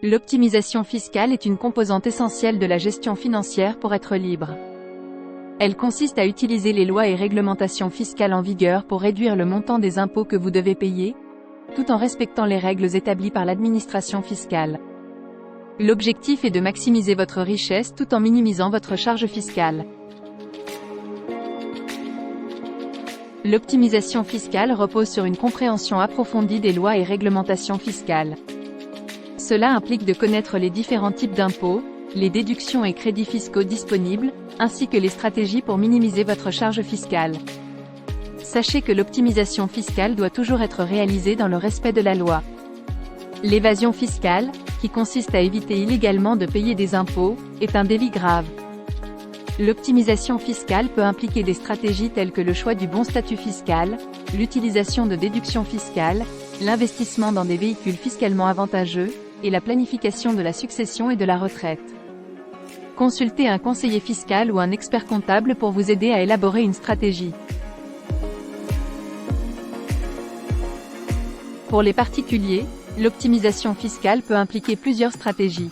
L'optimisation fiscale est une composante essentielle de la gestion financière pour être libre. Elle consiste à utiliser les lois et réglementations fiscales en vigueur pour réduire le montant des impôts que vous devez payer, tout en respectant les règles établies par l'administration fiscale. L'objectif est de maximiser votre richesse tout en minimisant votre charge fiscale. L'optimisation fiscale repose sur une compréhension approfondie des lois et réglementations fiscales. Cela implique de connaître les différents types d'impôts, les déductions et crédits fiscaux disponibles, ainsi que les stratégies pour minimiser votre charge fiscale. Sachez que l'optimisation fiscale doit toujours être réalisée dans le respect de la loi. L'évasion fiscale, qui consiste à éviter illégalement de payer des impôts, est un délit grave. L'optimisation fiscale peut impliquer des stratégies telles que le choix du bon statut fiscal, l'utilisation de déductions fiscales, l'investissement dans des véhicules fiscalement avantageux, et la planification de la succession et de la retraite. Consultez un conseiller fiscal ou un expert comptable pour vous aider à élaborer une stratégie. Pour les particuliers, l'optimisation fiscale peut impliquer plusieurs stratégies.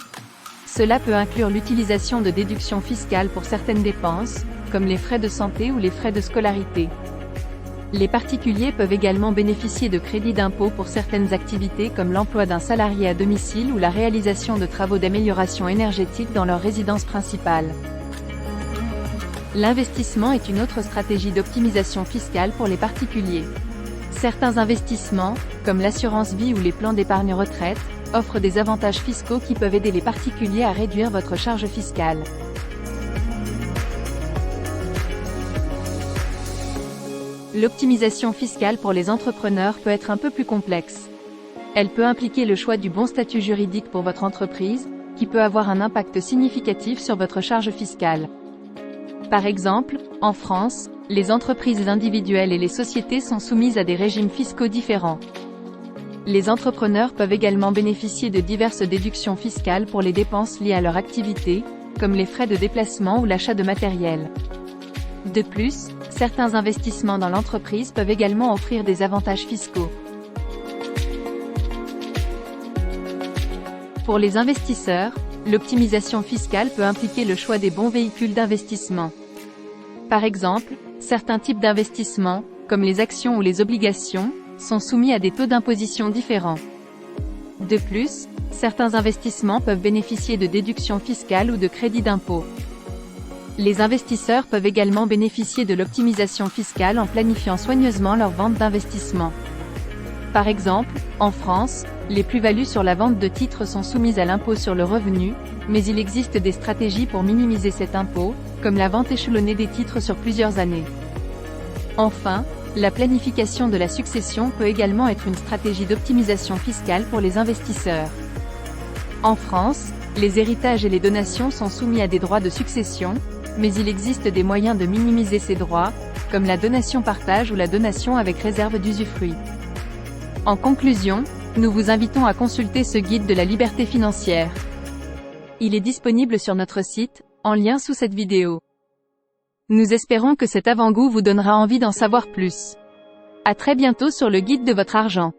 Cela peut inclure l'utilisation de déductions fiscales pour certaines dépenses, comme les frais de santé ou les frais de scolarité. Les particuliers peuvent également bénéficier de crédits d'impôt pour certaines activités comme l'emploi d'un salarié à domicile ou la réalisation de travaux d'amélioration énergétique dans leur résidence principale. L'investissement est une autre stratégie d'optimisation fiscale pour les particuliers. Certains investissements, comme l'assurance vie ou les plans d'épargne retraite, offrent des avantages fiscaux qui peuvent aider les particuliers à réduire votre charge fiscale. L'optimisation fiscale pour les entrepreneurs peut être un peu plus complexe. Elle peut impliquer le choix du bon statut juridique pour votre entreprise, qui peut avoir un impact significatif sur votre charge fiscale. Par exemple, en France, les entreprises individuelles et les sociétés sont soumises à des régimes fiscaux différents. Les entrepreneurs peuvent également bénéficier de diverses déductions fiscales pour les dépenses liées à leur activité, comme les frais de déplacement ou l'achat de matériel. De plus, certains investissements dans l'entreprise peuvent également offrir des avantages fiscaux. Pour les investisseurs, l'optimisation fiscale peut impliquer le choix des bons véhicules d'investissement. Par exemple, certains types d'investissements, comme les actions ou les obligations, sont soumis à des taux d'imposition différents. De plus, certains investissements peuvent bénéficier de déductions fiscales ou de crédits d'impôt. Les investisseurs peuvent également bénéficier de l'optimisation fiscale en planifiant soigneusement leur vente d'investissement. Par exemple, en France, les plus-values sur la vente de titres sont soumises à l'impôt sur le revenu, mais il existe des stratégies pour minimiser cet impôt, comme la vente échelonnée des titres sur plusieurs années. Enfin, la planification de la succession peut également être une stratégie d'optimisation fiscale pour les investisseurs. En France, les héritages et les donations sont soumis à des droits de succession, mais il existe des moyens de minimiser ces droits, comme la donation partage ou la donation avec réserve d'usufruit. En conclusion, nous vous invitons à consulter ce guide de la liberté financière. Il est disponible sur notre site, en lien sous cette vidéo. Nous espérons que cet avant-goût vous donnera envie d'en savoir plus. À très bientôt sur le guide de votre argent.